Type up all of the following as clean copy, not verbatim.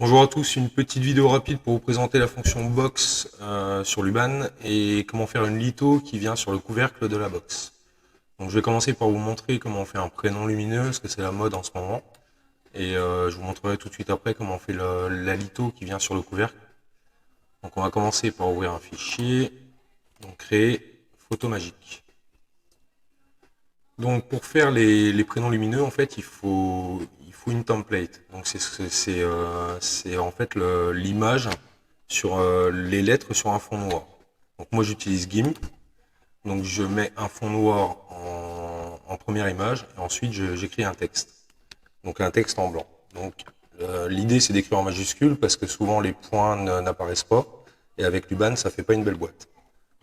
Bonjour à tous, une petite vidéo rapide pour vous présenter la fonction box sur Luban et comment faire une litho qui vient sur le couvercle de la box. Donc je vais commencer par vous montrer comment on fait un prénom lumineux, parce que c'est la mode en ce moment. Et je vous montrerai tout de suite après comment on fait la litho qui vient sur le couvercle. Donc on va commencer par ouvrir un fichier, donc créer photo magique. Donc pour faire les prénoms lumineux, en fait, il faut une template. Donc c'est en fait l'image sur les lettres sur un fond noir. Donc moi j'utilise GIMP. Donc je mets un fond noir en première image et ensuite j'écris un texte. Donc un texte en blanc. Donc l'idée c'est d'écrire en majuscule parce que souvent les points n'apparaissent pas et avec Luban ça fait pas une belle boîte.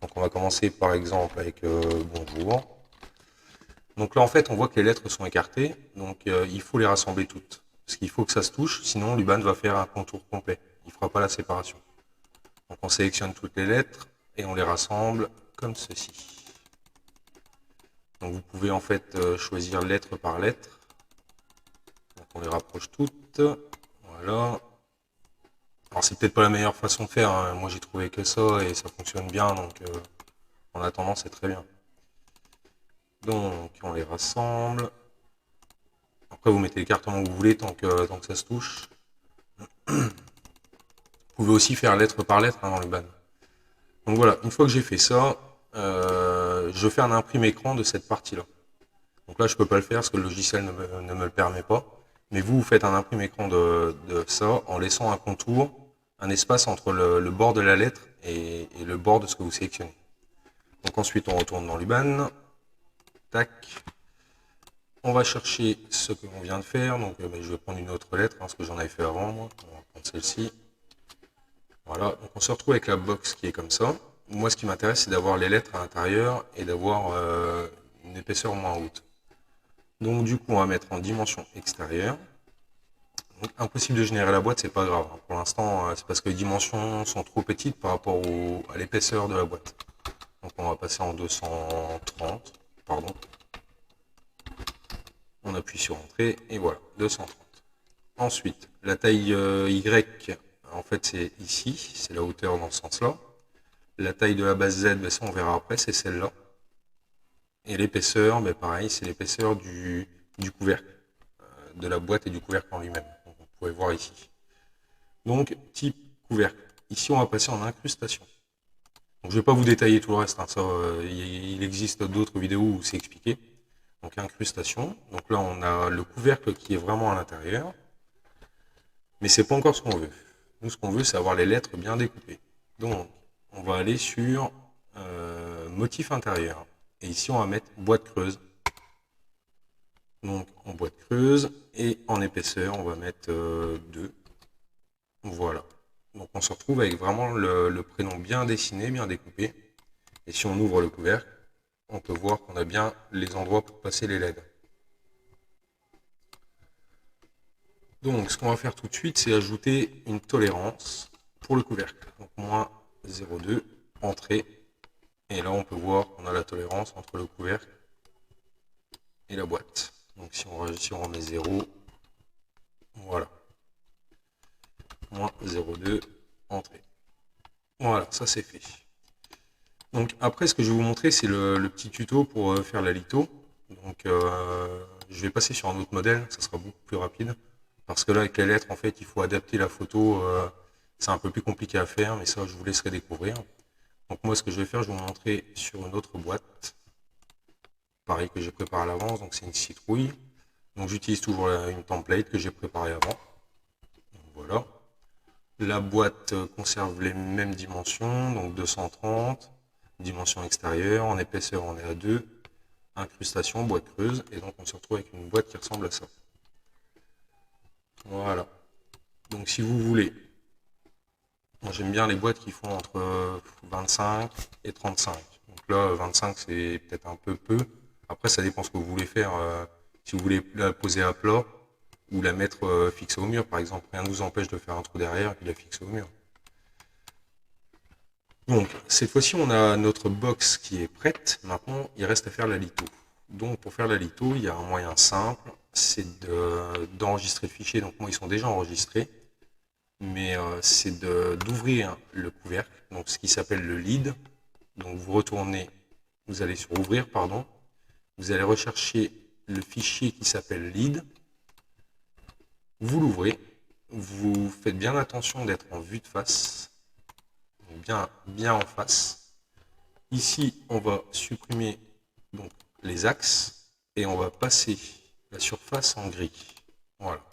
Donc on va commencer par exemple avec bonjour. Donc là, en fait, on voit que les lettres sont écartées, donc il faut les rassembler toutes. Parce qu'il faut que ça se touche, sinon Luban va faire un contour complet. Il ne fera pas la séparation. Donc on sélectionne toutes les lettres et on les rassemble comme ceci. Donc vous pouvez en fait choisir lettre par lettre. Donc on les rapproche toutes. Voilà. Alors c'est peut-être pas la meilleure façon de faire, hein. Moi j'ai trouvé que ça et ça fonctionne bien, donc en attendant c'est très bien. Donc on les rassemble. Après vous mettez l'écartement que vous voulez tant que ça se touche. Vous pouvez aussi faire lettre par lettre dans le ban. Donc voilà, une fois que j'ai fait ça, je fais un imprime écran de cette partie-là. Donc là, je peux pas le faire parce que le logiciel ne me le permet pas. Mais vous faites un imprime écran de ça en laissant un contour, un espace entre le bord de la lettre et le bord de ce que vous sélectionnez. Donc ensuite, on retourne dans l'UBAN. Tac. On va chercher ce que l'on vient de faire. Donc je vais prendre une autre lettre, hein, ce que j'en avais fait avant. Moi. On va prendre celle-ci. Voilà, donc on se retrouve avec la box qui est comme ça. Moi, ce qui m'intéresse, c'est d'avoir les lettres à l'intérieur et d'avoir une épaisseur moins haute. Donc du coup, on va mettre en dimension extérieure. Donc, impossible de générer la boîte, c'est pas grave. Pour l'instant, c'est parce que les dimensions sont trop petites par rapport à l'épaisseur de la boîte. Donc on va passer en 230, pardon. On appuie sur Entrée et voilà, 230. Ensuite, la taille Y, en fait c'est ici, c'est la hauteur dans ce sens-là. La taille de la base Z, ben ça on verra après, c'est celle-là. Et l'épaisseur, ben pareil, c'est l'épaisseur du couvercle, de la boîte et du couvercle en lui-même. Donc, vous pouvez voir ici. Donc, type couvercle. Ici, on va passer en incrustation. Donc, je ne vais pas vous détailler tout le reste, hein, ça, il existe d'autres vidéos où c'est expliqué. Donc, incrustation. Donc là, on a le couvercle qui est vraiment à l'intérieur. Mais c'est pas encore ce qu'on veut. Nous, ce qu'on veut, c'est avoir les lettres bien découpées. Donc, on va aller sur motif intérieur. Et ici, on va mettre boîte creuse. Donc, en boîte creuse. Et en épaisseur, on va mettre 2. Voilà. Donc, on se retrouve avec vraiment le prénom bien dessiné, bien découpé. Et si on ouvre le couvercle, on peut voir qu'on a bien les endroits pour passer les LED. Donc, ce qu'on va faire tout de suite, c'est ajouter une tolérance pour le couvercle. Donc, moins 0,2, entrée. Et là, on peut voir qu'on a la tolérance entre le couvercle et la boîte. Donc, si on remet 0, voilà. Moins 0,2, entrée. Voilà, ça c'est fait. Donc, après, ce que je vais vous montrer, c'est le petit tuto pour faire la litho. Donc, je vais passer sur un autre modèle, ça sera beaucoup plus rapide. Parce que là, avec les lettres, en fait, il faut adapter la photo. C'est un peu plus compliqué à faire, mais ça, je vous laisserai découvrir. Donc moi, ce que je vais faire, je vais vous montrer sur une autre boîte. Pareil que j'ai préparé à l'avance, donc c'est une citrouille. Donc j'utilise toujours une template que j'ai préparée avant. Donc, voilà. La boîte conserve les mêmes dimensions, donc 230, dimension extérieure, en épaisseur on est à 2, incrustation, boîte creuse, et donc on se retrouve avec une boîte qui ressemble à ça. Voilà. Donc si vous voulez, moi j'aime bien les boîtes qui font entre 25 et 35. Donc là, 25 c'est peut-être un peu. Après, ça dépend ce que vous voulez faire. Si vous voulez la poser à plat ou la mettre fixée au mur, par exemple, rien ne vous empêche de faire un trou derrière et puis la fixer au mur. Donc, cette fois-ci, on a notre box qui est prête. Maintenant, il reste à faire la litho. Donc, pour faire la litho, il y a un moyen simple, c'est d'enregistrer le fichier. Donc, moi, ils sont déjà enregistrés. mais c'est d'ouvrir le couvercle, donc ce qui s'appelle le lead. Donc vous allez sur ouvrir, pardon, vous allez rechercher le fichier qui s'appelle lead, vous l'ouvrez, vous faites bien attention d'être en vue de face, bien en face. Ici, on va supprimer donc les axes et on va passer la surface en gris. Voilà.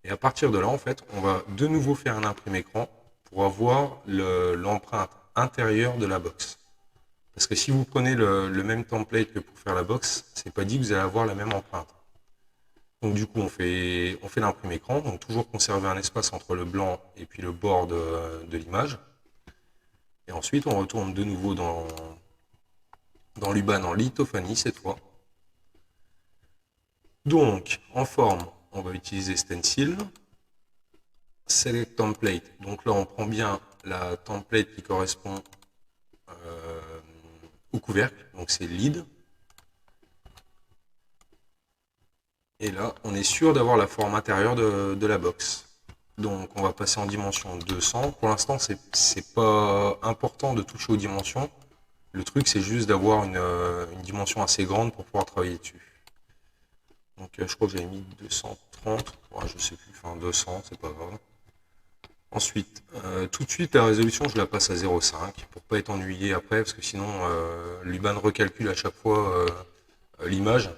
Et à partir de là, en fait, on va de nouveau faire un imprime écran pour avoir l'empreinte intérieure de la box. Parce que si vous prenez le même template que pour faire la box, c'est pas dit que vous allez avoir la même empreinte. Donc du coup, on fait l'imprime écran, donc toujours conserver un espace entre le blanc et puis le bord de l'image. Et ensuite, on retourne de nouveau dans l'UBAN en lithophanie cette fois. Donc, en forme, on va utiliser Stencil. Select Template. Donc là, on prend bien la template qui correspond au couvercle. Donc c'est lead. Et là, on est sûr d'avoir la forme intérieure de la box. Donc on va passer en dimension 200. Pour l'instant, c'est pas important de toucher aux dimensions. Le truc, c'est juste d'avoir une dimension assez grande pour pouvoir travailler dessus. Donc je crois que j'avais mis 230. Ouais, je sais plus, enfin 200, c'est pas grave. Ensuite, tout de suite, la résolution, je la passe à 0,5 pour pas être ennuyé après, parce que sinon, l'UBAN recalcule à chaque fois l'image,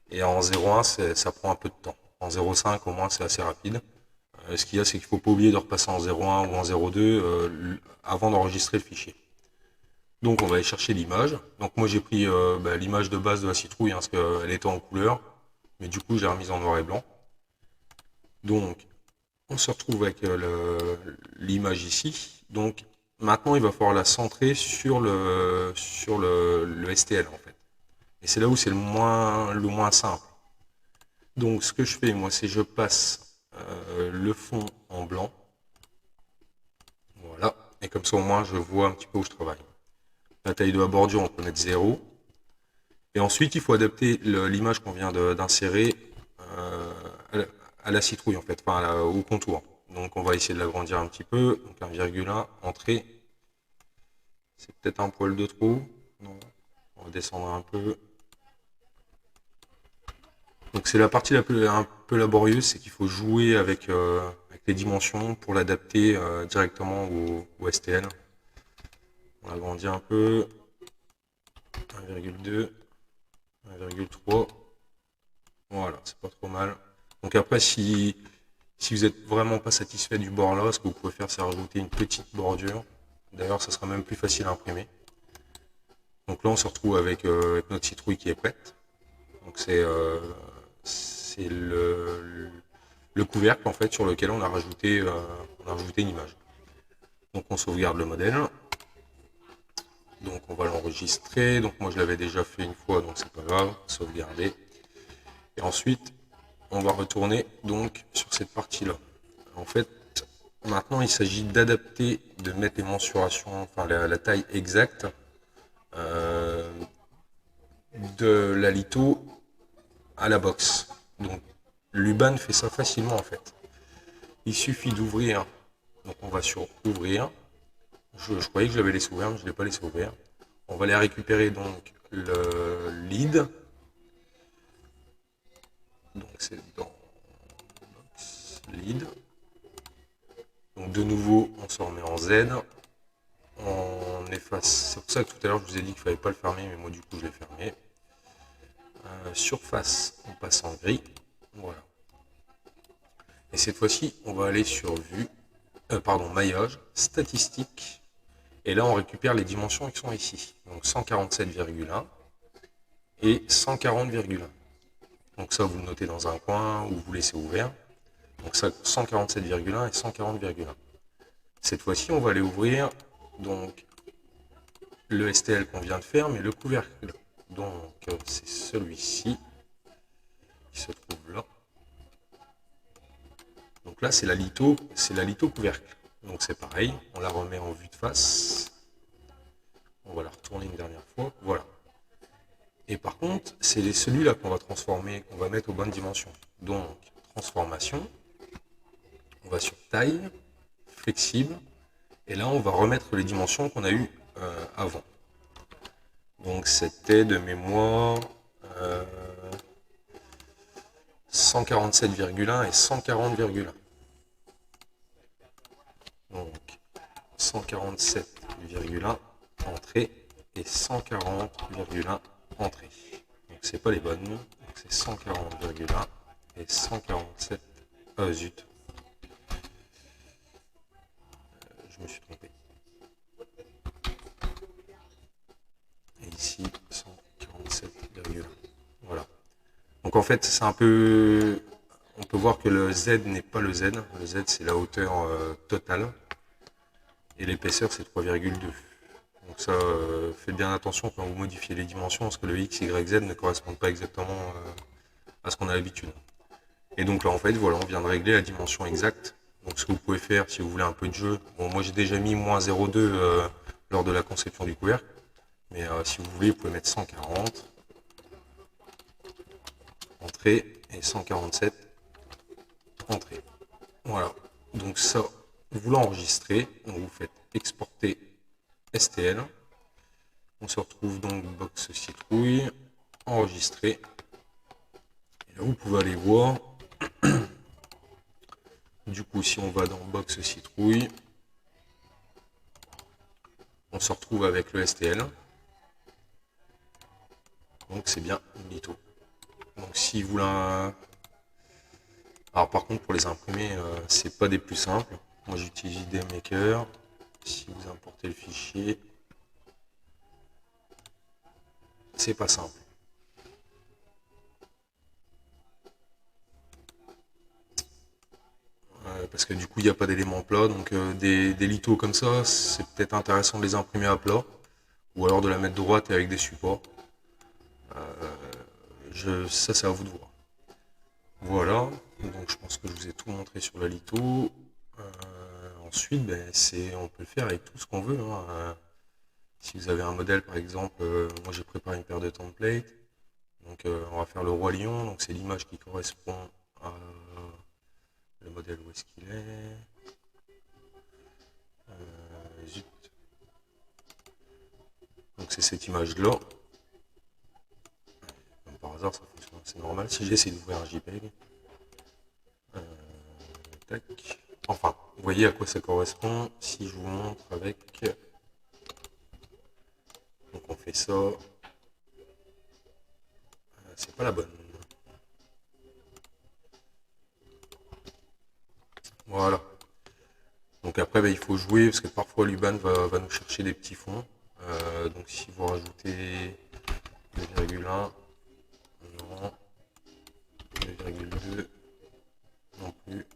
et en 0,1, ça prend un peu de temps. En 0,5, au moins, c'est assez rapide. Ce qu'il y a, c'est qu'il faut pas oublier de repasser en 0,1 ou en 0,2 avant d'enregistrer le fichier. Donc, on va aller chercher l'image. Donc, moi, j'ai pris l'image de base de la citrouille, hein, parce qu'elle était en couleur, mais du coup, je l'ai remise en noir et blanc. Donc, on se retrouve avec l'image ici. Donc maintenant, il va falloir la centrer sur le STL en fait. Et c'est là où c'est le moins simple. Donc ce que je fais, moi, c'est je passe le fond en blanc. Voilà. Et comme ça, au moins, je vois un petit peu où je travaille. La taille de la bordure, on peut mettre 0. Et ensuite, il faut adapter l'image qu'on vient d'insérer à la citrouille en fait, enfin au contour. Donc on va essayer de l'agrandir un petit peu. Donc 1,1, entrée. C'est peut-être un poil de trop. Non. On va descendre un peu. Donc c'est la partie un peu laborieuse, c'est qu'il faut jouer avec les dimensions pour l'adapter directement au STL. On agrandit un peu. 1,2, 1,3. Voilà, c'est pas trop mal. Donc après, si vous n'êtes vraiment pas satisfait du bord là, ce que vous pouvez faire, c'est rajouter une petite bordure. D'ailleurs, ça sera même plus facile à imprimer. Donc là, on se retrouve avec notre citrouille qui est prête. Donc c'est le couvercle en fait sur lequel on a rajouté une image. Donc on sauvegarde le modèle. Donc on va l'enregistrer. Donc moi je l'avais déjà fait une fois, donc c'est pas grave. Sauvegarder. Et ensuite, on va retourner donc sur cette partie-là. En fait, maintenant il s'agit d'adapter, de mettre les mensurations, enfin la taille exacte de la litho à la box. Donc l'UBAN fait ça facilement en fait. Il suffit d'ouvrir. Donc on va sur ouvrir. Je croyais que je l'avais laissé ouvert, mais je ne l'ai pas laissé ouvert. On va aller récupérer donc le lead. Donc c'est dans box lead. Donc de nouveau, on se remet en Z. On efface. C'est pour ça que tout à l'heure je vous ai dit qu'il ne fallait pas le fermer, mais moi du coup je l'ai fermé. Surface, on passe en gris. Voilà. Et cette fois-ci, on va aller sur vue, maillage, statistiques. Et là, on récupère les dimensions qui sont ici. Donc 147,1 et 140,1. Donc ça, vous le notez dans un coin ou vous laissez ouvert. Donc ça, 147,1 et 140,1. Cette fois-ci, on va aller ouvrir donc le STL qu'on vient de faire, mais le couvercle. Donc c'est celui-ci qui se trouve là. Donc là, c'est la litho couvercle. Donc c'est pareil, on la remet en vue de face. On va la retourner une dernière fois. Voilà. Et par contre, c'est celui-là qu'on va transformer, qu'on va mettre aux bonnes dimensions. Donc, transformation. On va sur taille. flexible. Et là, on va remettre les dimensions qu'on a eues avant. Donc c'était de mémoire 147,1 et 140,1. Donc 147,1 entrée et 140,1 entrée. Donc c'est pas les bonnes. Donc c'est 140,1 et 147. Ah zut. Je me suis trompé. Et ici 147,1. Voilà. Donc en fait c'est un peu... On peut voir que le Z n'est pas le Z. Le Z c'est la hauteur totale. Et l'épaisseur c'est 3,2. Donc ça, faites bien attention quand vous modifiez les dimensions, parce que le X, Y, Z ne correspondent pas exactement à ce qu'on a l'habitude. Et donc là, en fait, voilà, on vient de régler la dimension exacte. Donc ce que vous pouvez faire, si vous voulez un peu de jeu, bon, moi j'ai déjà mis moins 0,2 lors de la conception du couvercle, mais si vous voulez, vous pouvez mettre 140 entrée et 147 entrée. Voilà. Donc ça, vous l'enregistrez, donc vous faites exporter STL. On se retrouve donc box citrouille, enregistré. Et là, vous pouvez aller voir. Du coup, si on va dans box citrouille, on se retrouve avec le STL. Donc c'est bien une litho. Donc si vous la... Alors par contre pour les imprimer, c'est pas des plus simples. Moi j'utilise IDMaker. Si vous importez le fichier, c'est pas simple. Parce que du coup il n'y a pas d'éléments plats. Donc des lithos comme ça, c'est peut-être intéressant de les imprimer à plat. Ou alors de la mettre droite et avec des supports. Ça c'est à vous de voir. Voilà, donc je pense que je vous ai tout montré sur la litho. Ensuite, ben, on peut le faire avec tout ce qu'on veut, hein. Si vous avez un modèle, par exemple, moi j'ai préparé une paire de templates. Donc on va faire le roi lion, donc c'est l'image qui correspond à le modèle où est-ce qu'il est. Zut. Donc c'est cette image-là. Comme par hasard, ça fonctionne, c'est normal. Si j'essaie d'ouvrir un JPEG. Tac. Enfin, vous voyez à quoi ça correspond si je vous montre avec... Donc on fait ça. C'est pas la bonne. Voilà. Donc après, il faut jouer parce que parfois l'UBAN va nous chercher des petits fonds. Donc si vous rajoutez 2,1, non, 2,2, non plus.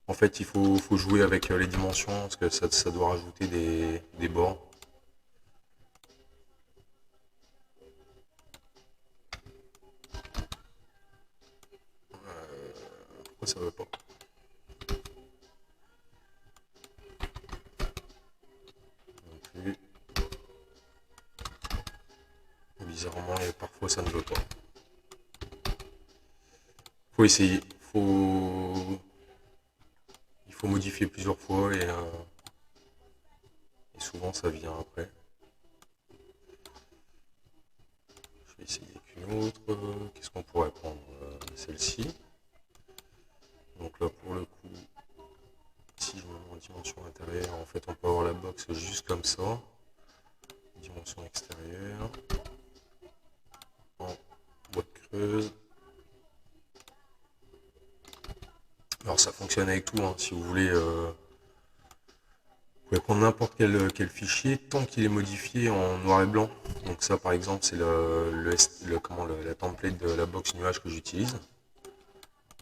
En fait, il faut jouer avec les dimensions parce que ça doit rajouter des bords. Pourquoi ça veut pas? Non plus. Bizarrement, parfois ça ne veut pas. Faut essayer. Il faut modifier plusieurs fois et souvent ça vient après. Je vais essayer qu'une autre. Qu'est-ce qu'on pourrait prendre? Celle-ci. Donc là pour le coup, si je me mets en dimension intérieure, en fait on peut avoir la box juste comme ça. Dimension extérieure. En boîte creuse. Alors ça fonctionne avec tout, hein. Si vous voulez, vous pouvez prendre n'importe quel fichier tant qu'il est modifié en noir et blanc. Donc ça par exemple c'est la template de la box nuage que j'utilise.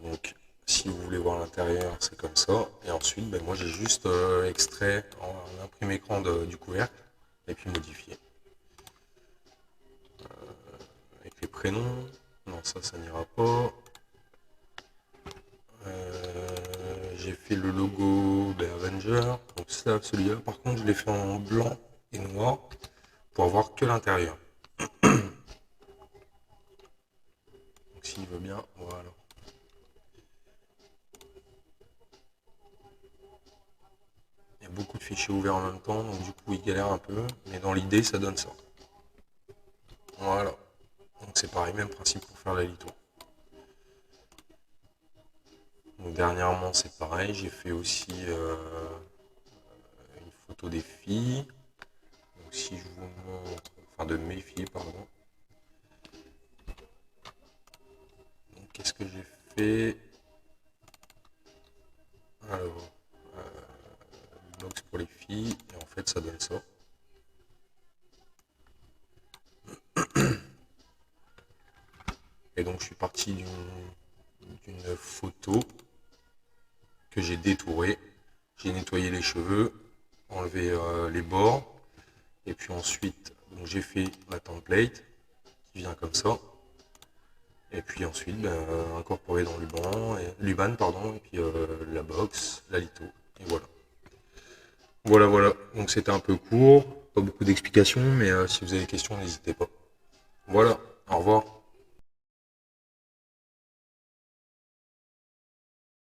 Donc si vous voulez voir l'intérieur, c'est comme ça. Et ensuite, moi j'ai juste extrait en imprime écran du couvercle et puis modifié. Avec les prénoms, non ça n'ira pas. J'ai fait le logo Avenger. Donc celui-là par contre je l'ai fait en blanc et noir pour avoir que l'intérieur. Donc s'il veut bien, voilà. a beaucoup de fichiers ouverts en même temps, donc du coup il galère un peu, mais dans l'idée ça donne ça. Voilà. Donc c'est pareil, même principe pour faire la litho. Donc dernièrement c'est pareil, j'ai fait aussi une photo des filles. Donc si je vous montre, enfin de mes filles, pardon. Donc qu'est-ce que j'ai fait? Alors, box pour les filles, et en fait ça donne ça. Et donc je suis parti d'une photo que j'ai détourée. J'ai nettoyé les cheveux, enlevé les bords, et puis ensuite j'ai fait la template qui vient comme ça. Et puis ensuite incorporé dans Luban, pardon, et puis la box, la litho, et voilà. Voilà. Donc c'était un peu court, pas beaucoup d'explications, mais si vous avez des questions, n'hésitez pas. Voilà, au revoir.